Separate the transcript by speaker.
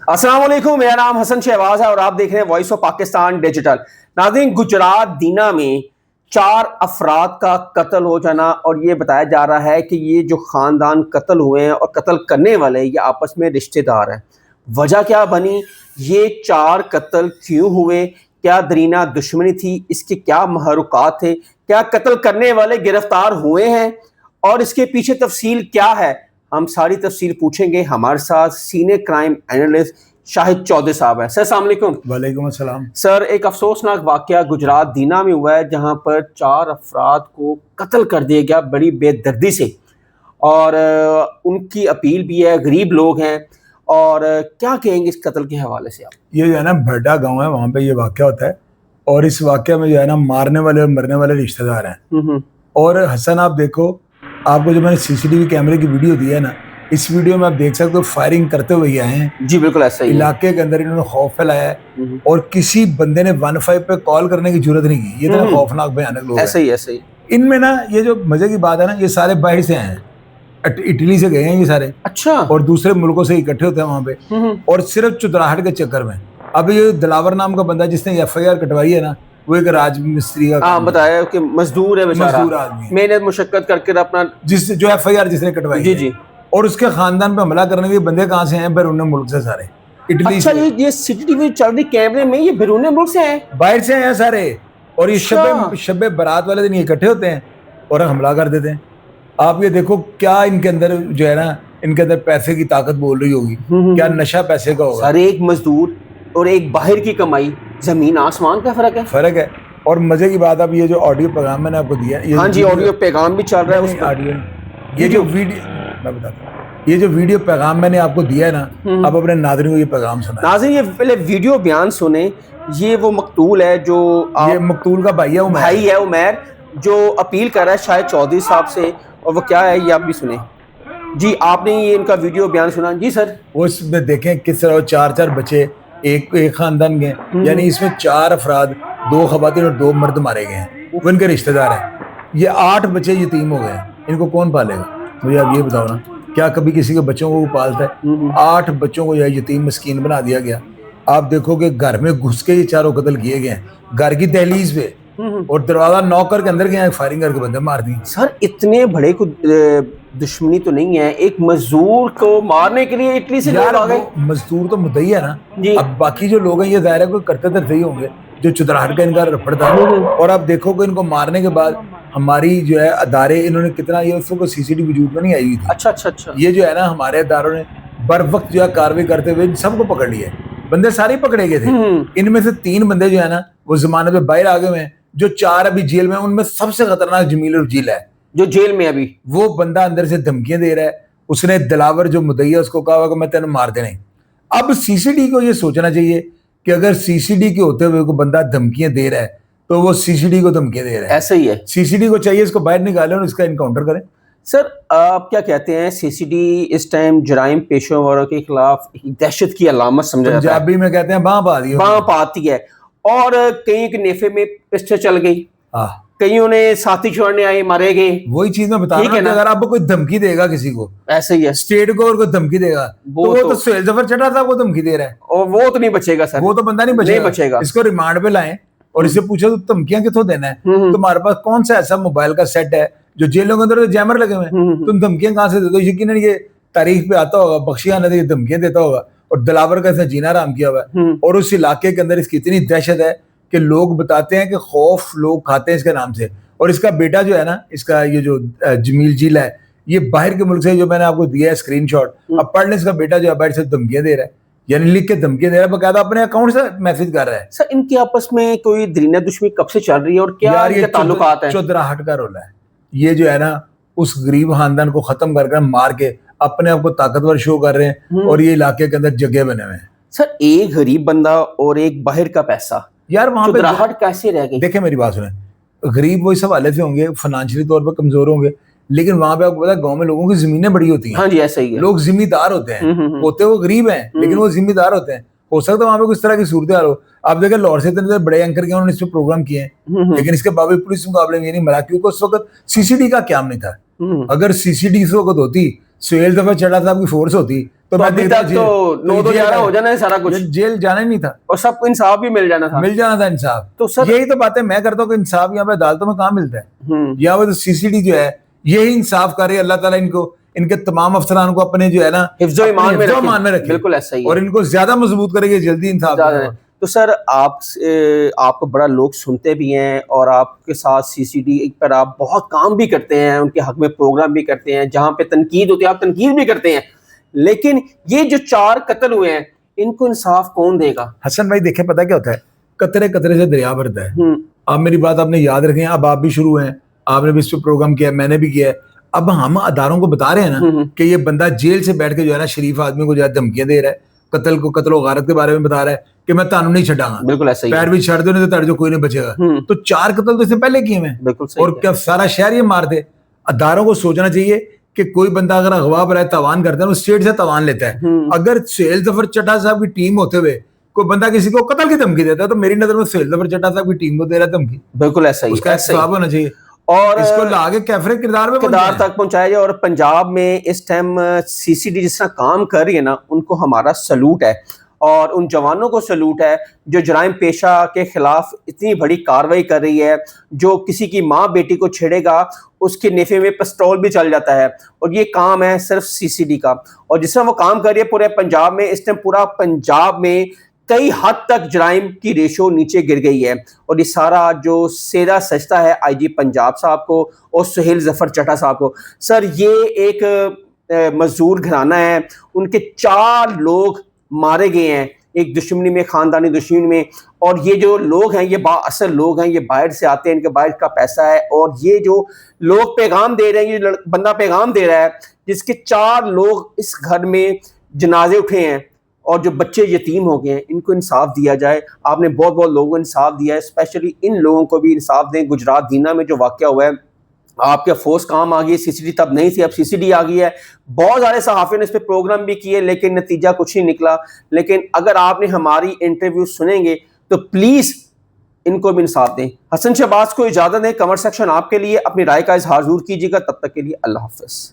Speaker 1: السلام علیکم، میرا نام حسن شہباز ہے اور آپ دیکھ رہے ہیں وائس آف پاکستان ڈیجیٹل۔ ناظرین، گجرات دینا میں 4 افراد کا قتل ہو جانا، اور یہ بتایا جا رہا ہے کہ یہ جو خاندان قتل ہوئے ہیں اور قتل کرنے والے یہ آپس میں رشتہ دار ہیں۔ وجہ کیا بنی؟ یہ 4 قتل کیوں ہوئے؟ کیا درینہ دشمنی تھی؟ اس کے کیا محرکات تھے؟ کیا قتل کرنے والے گرفتار ہوئے ہیں؟ اور اس کے پیچھے تفصیل کیا ہے؟ ہم ساری تفصیل پوچھیں گے۔ ہمارے ساتھ سینئر کرائم اینالسٹ شاہد چودھری صاحب ہیں۔ سر السلام علیکم۔
Speaker 2: وعلیکم السلام۔
Speaker 1: سر، ایک افسوسناک واقعہ گجرات دینا میں ہوا ہے جہاں پر 4 افراد کو قتل کر دیا گیا بڑی بے دردی سے، اور ان کی اپیل بھی ہے، غریب لوگ ہیں، اور کیا کہیں گے اس قتل کے حوالے سے آپ؟
Speaker 2: یہ جو ہے نا بھڈا گاؤں ہے، وہاں پہ یہ واقعہ ہوتا ہے، اور اس واقعہ میں جو ہے نا مارنے والے اور مرنے والے رشتہ دار ہیں۔ اور حسن آپ دیکھو، آپ کو جو میں نے CCTV کیمرے کی ویڈیو دی ہے نا، اس ویڈیو میں آپ دیکھ سکتے ہو فائرنگ کرتے ہوئے ہی آئے ہیں۔
Speaker 1: جی بالکل ایسا ہی ہے۔
Speaker 2: علاقے کے اندر انہوں نے خوف پھیلایا ہے، اور کسی بندے نے 15 پہ کال کرنے کی ضرورت نہیں کی۔ یہ اتنا خوفناک بھیانک لوگ ہیں۔
Speaker 1: ایسا ہی۔
Speaker 2: ان میں نا یہ جو مزے کی بات ہے نا، یہ سارے باہر سے آئے ہیں، اٹلی سے گئے ہیں یہ سارے،
Speaker 1: اچھا،
Speaker 2: اور دوسرے ملکوں سے اکٹھے ہوتے ہیں وہاں پہ، اور صرف چتراہٹ کے چکر میں۔ اب یہ دلاور نام کا بندہ جس نے FIR کٹوائی ہے نا، وہ ایک راج مستری کا کام
Speaker 1: بتایا کہ مزدور ہے بیچارہ،
Speaker 2: مزدور آدمی ہے،
Speaker 1: محنت مشقت کر کے اپنا
Speaker 2: جو FIR جس نے کٹوائی
Speaker 1: جی،
Speaker 2: اور اس کے خاندان پہ حملہ کرنے کے بندے کہاں سے ہیں؟ بیرون ملک سے سارے، اٹلی
Speaker 1: اچھا،
Speaker 2: سے۔
Speaker 1: یہ CCTV چل رہی کیمرے میں یہ بیرون ملک سے ہیں،
Speaker 2: باہر سے ہیں سارے، اور یہ شب برات والے دن یہ اکٹھے ہوتے ہیں اور حملہ کر دیتے ہیں۔ آپ یہ دیکھو کیا ان کے اندر جو ہے نا، ان کے اندر پیسے کی طاقت بول رہی ہوگی، کیا نشہ پیسے کا ہوگا۔
Speaker 1: سر، ایک مزدور اور ایک باہر کی کمائی، زمین آسمان کا فرق ہے۔
Speaker 2: اور مزے کی بات، اب یہ جو آڈیو پیغام میں نے آپ کو دیا،
Speaker 1: ہاں جی، آڈیو پیغام بھی چل رہا ہے اس پر۔
Speaker 2: آڈیو یہ جو ویڈیو میں بتاتا ہوں، یہ جو ویڈیو پیغام میں نے آپ کو دیا ہے نا، اب اپنے ناظرین کو یہ پیغام سنا۔
Speaker 1: ناظرین، یہ پہلے ویڈیو بیان سنیں۔ یہ وہ مقتول ہے جو
Speaker 2: یہ مقتول کا بھائی
Speaker 1: ہے عمیر، جو اپیل کر رہا ہے شاہد چودھری صاحب سے، اور وہ کیا ہے یہ آپ بھی سنیں۔ جی، آپ نے یہ ان کا ویڈیو بیان سنا؟ جی سر۔
Speaker 2: وہ اس میں دیکھیں کس طرح 4 بچے ایک خاندان کے، یعنی اس میں 4 افراد، 2 خواتین اور 2 مرد مارے گئے ہیں، وہ ان کے رشتہ دار ہیں۔ یہ 8 بچے یتیم ہو گئے ہیں، ان کو کون پالے گا؟ مجھے آپ یہ بتاؤ نا، کیا کبھی کسی کے بچوں کو پالتا ہے؟ 8 بچوں کو یتیم مسکین بنا دیا گیا۔ آپ دیکھو کہ گھر میں گھس کے یہ 4 قتل کیے گئے ہیں، گھر کی دہلیز پہ، اور دروازہ نوک کر کے اندر گئے ہیں، فائرنگ کر کے بندے مار دیے۔
Speaker 1: سر، اتنے بڑے کو دشمنی تو نہیں ہے، ایک مزدور کو مارنے کے لیے اٹلی سے لوگ آ گئے۔
Speaker 2: مزدور تو مدعی ہے نا،
Speaker 1: جی۔
Speaker 2: اب باقی جو لوگ ہیں یہ ظاہر ہے کوئی کرتے دھرتے ہی ہوں گے، جو چتراہٹ کا ان کا رپڑ تھا۔ اور آپ دیکھو کہ ان کو مارنے کے بعد ہماری جو ہے ادارے، انہوں نے کتنا، یہ اس وقت CCTV وجود میں نہیں آئی ہوئی تھی۔
Speaker 1: اچھا۔
Speaker 2: یہ جو ہے نا ہمارے اداروں نے بر وقت جو ہے کارروائی کرتے ہوئے سب کو پکڑ لیا ہے۔ بندے سارے پکڑے گئے تھے، ان میں سے 3 بندے جو ہے نا وہ ضمانت پہ باہر آ گئے ہوئے ہیں، جو 4 ابھی جیل میں ہیں۔ ان میں سب سے خطرناک جمیل الجیل ہے، جو جیل میں ابھی۔ وہ بندہ اندر سے دھمکیاں دے رہا ہے، اس نے دلاور جو مدعی ہے اس کو کہا ہوا کہ میں تینوں مار دینا۔ اب CCTV کو یہ سوچنا چاہیے کہ اگر CCTV کے ہوتے ہوئے کوئی بندہ دھمکیاں دے رہا ہے تو وہ CCTV کو دھمکیاں دے رہا ہے۔
Speaker 1: ایسا ہی ہے،
Speaker 2: CCTV کو چاہیے اس کو باہر نکالیں اور اس کا انکاؤنٹر کریں۔
Speaker 1: سر آپ کیا کہتے ہیں، CCTV اس ٹائم جرائم پیشوں والوں کے خلاف دہشت کی علامت سمجھا جاتا ہے؟
Speaker 2: پنجابی میں کہتے ہیں باں
Speaker 1: پاتی ہے، اور کئی کے نیفے میں پسٹل چل گئی، کئیوں نے ساتھی چھوڑنے آئے مارے گئے۔
Speaker 2: وہی چیز میں بتا رہا ہوں کہ اگر آپ کوئی دھمکی دے گا کسی کو،
Speaker 1: ایسا ہی ہے،
Speaker 2: اسٹیٹ کو اور کوئی دھمکی دے گا تو وہ تو سہیل ظفر چٹا صاحب کو دھمکی دے رہا ہے،
Speaker 1: اور وہ تو نہیں بچے گا سر،
Speaker 2: وہ تو بندہ نہیں بچے گا۔ اس کو ریمانڈ پہ لائیں اور اسے پوچھیں تو دھمکیاں کتوں دینا ہے؟ تمہارے پاس کون سا ایسا موبائل کا سیٹ ہے جو جیلوں کے اندر جیمر لگے ہوئے ہیں؟ تم دھمکیاں کہاں سے دیتے ہو؟ یقیناً یہ تاریخ پہ آتا ہوگا، بخشیانہ یہ دھمکیاں دیتا ہوگا، اور دلاور کا اس نے جینا حرام کیا ہوا ہے۔ اور اس علاقے کے اندر اس کی اتنی دہشت ہے کہ لوگ بتاتے ہیں کہ خوف لوگ کھاتے ہیں اس کے نام سے۔ اور اس کا بیٹا جو ہے نا، اس کا یہ جو جمیل جیل ہے، یہ باہر کے ملک سے، جو میں نے آپ کو دیا ہے اسکرین شاٹ، اب پڑھ لیں، اس کا بیٹا جو ہے باہر سے دھمکیاں دے رہا ہے، یعنی لکھ کے دھمکیاں دے رہا ہے، باقاعدہ اپنے اکاؤنٹ سے میسج کر رہا ہے۔
Speaker 1: سر، ان کے آپس میں کوئی درینہ دشمنی کب سے چل رہی ہے اور کیا ان کے تعلقات ہیں؟
Speaker 2: چودراہٹ کا رول ہے یہ، جو ہے نا اس غریب خاندان کو ختم کر کر مار کے اپنے آپ کو طاقتور شو کر رہے ہیں، اور یہ علاقے کے اندر جگہ بنے ہوئے ہیں۔
Speaker 1: سر، ایک غریب بندہ اور ایک باہر کا پیسہ،
Speaker 2: یار وہاں پہ
Speaker 1: چودراہٹ کیسے رہ گئی؟
Speaker 2: دیکھیں میری بات سنیں، غریب وہ اس حوالے سے ہوں گے، فائنانشلی طور پہ کمزور ہوں گے، لیکن وہاں پہ آپ کو پتا ہے گاؤں میں لوگوں کی زمینیں بڑی ہوتی ہیں۔
Speaker 1: ہاں جی، ایسا ہی ہے،
Speaker 2: لوگ ذمہ دار ہوتے ہیں، ہوتے وہ غریب ہیں لیکن وہ ذمہ دار ہوتے ہیں۔ ہو سکتا ہے وہاں پہ کس طرح کی صورتحال ہو۔ آپ دیکھیں لاہور سے اتنے بڑے اینکر کے انہوں نے اس پہ پروگرام کیے ہیں، لیکن اس کے باوجود پولیس مقابلے میں یہ نہیں ملا، کیونکہ اس وقت CCTV کا قیام نہیں تھا۔ اگر CCTV اس وقت ہوتی، سہیل ظفر چٹا صاحب کی فورس ہوتی، تو میں
Speaker 1: ابھی تک تو 9-11 ہو جانا ہے سارا کچھ,
Speaker 2: جیل جانا ہی نہیں تھا
Speaker 1: اور سب کو انصاف بھی مل جانا تھا
Speaker 2: انصاف. تو سر یہی تو باتیں میں کرتا ہوں کہ انصاف یہاں پہ عدالتوں میں کہاں ملتا ہے, یا وہ سی سی ڈی جو ہے یہی انصاف کر رہی ہے. اللہ تعالیٰ ان کو, ان کے تمام افسران کو اپنے جو ہے نا
Speaker 1: حفظ و ایمان میں رکھے, بالکل ایسا ہی ہے,
Speaker 2: اور ان کو زیادہ مضبوط کرے گی جلدی انصاف.
Speaker 1: تو سر آپ کو بڑا لوگ سنتے بھی ہیں, اور آپ کے ساتھ سی سی ڈی پر آپ بہت کام بھی کرتے ہیں, ان کے حق میں پروگرام بھی کرتے ہیں, جہاں پہ تنقید ہوتی ہے آپ تنقید بھی کرتے ہیں, لیکن یہ جو 4 قتل ہوئے ہیں ان کو انصاف کون دے گا؟
Speaker 2: حسن بھائی دیکھیں پتہ کیا ہوتا ہے, قطرے قطرے سے دریا بھرتا ہے. آپ میری بات آپ نے یاد رکھیں, اب آپ بھی شروع ہیں, آپ نے بھی اس پہ پروگرام کیا, میں نے بھی کیا ہے. اب ہم اداروں کو بتا رہے ہیں نا کہ یہ بندہ جیل سے بیٹھ کے جو ہے نا شریف آدمی کو جو ہے دھمکیاں دے رہا ہے, قتل و غارت کے بارے میں بتا رہا ہے کہ میں تانوں نہیں چھڈاں گا,
Speaker 1: بالکل ایسا ہی,
Speaker 2: پیر بھی چھڑ دو نہیں تو تڑ جو کوئی نہیں بچے گا. تو 4 قتل تو اس سے پہلے کیے ہوئے ہیں, اور کیا سارا شہر یہ مار دے. اداروں کو سوچنا چاہیے کہ کوئی بندہ اگر اغوا پر ہے, تاوان کرتا ہے, وہ اسٹیٹ سے تاوان لیتا ہے. اگر سہیل ظفر چٹھا صاحب کی ٹیم ہوتے ہوئے کوئی بندہ کسی کو قتل کی دھمکی دیتا ہے تو میری نظر میں سہیل ظفر چٹھا صاحب کی ٹیم کو دے رہا ہے دھمکی.
Speaker 1: بالکل ایسا ہی,
Speaker 2: اس کا حساب ہونا چاہیے,
Speaker 1: اور
Speaker 2: اس کو لاگے کیفر کردار
Speaker 1: تک پہنچایا جائے. اور پنجاب میں اس ٹائم سی سی ڈی جس طرح کام کر رہی ہے نا, ان کو ہمارا سلوٹ ہے, اور ان جوانوں کو سلوٹ ہے جو جرائم پیشہ کے خلاف اتنی بڑی کارروائی کر رہی ہے. جو کسی کی ماں بیٹی کو چھیڑے گا اس کے نیفے میں پسٹول بھی چل جاتا ہے, اور یہ کام ہے صرف سی سی ڈی کا. اور جس طرح وہ کام کر رہی ہے پورے پنجاب میں, اس ٹائم پورا پنجاب میں کئی حد تک جرائم کی ریشو نیچے گر گئی ہے. اور یہ سارا جو سیدھا سجتا ہے آئی جی پنجاب صاحب کو اور سہیل ظفر چٹھا صاحب کو. سر یہ ایک مزدور گھرانہ ہے, ان کے 4 لوگ مارے گئے ہیں ایک دشمنی میں, خاندانی دشمنی میں. اور یہ جو لوگ ہیں یہ با اصل لوگ ہیں, یہ باہر سے آتے ہیں, ان کے باہر کا پیسہ ہے. اور یہ جو لوگ پیغام دے رہے ہیں, یہ بندہ پیغام دے رہا ہے جس کے 4 لوگ اس گھر میں جنازے اٹھے ہیں اور جو بچے یتیم ہو گئے ہیں, ان کو انصاف دیا جائے. آپ نے بہت لوگوں کو انصاف دیا ہے, اسپیشلی ان لوگوں کو بھی انصاف دیں. گجرات دینا میں جو واقعہ ہوا ہے, آپ کے فورس کام آ گئی, سی سی ڈی تب نہیں تھی, اب سی سی ڈی آ گئی ہے. بہت سارے صحافیوں نے اس پہ پروگرام بھی کیے لیکن نتیجہ کچھ نہیں نکلا. لیکن اگر آپ نے ہماری انٹرویو سنیں گے تو پلیز ان کو بھی انصاف دیں. حسن شہباز کو اجازت دیں, کمنٹ سیکشن آپ کے لیے, اپنی رائے کا اظہار ضرور کیجیے گا. تب تک کے لیے اللہ حافظ.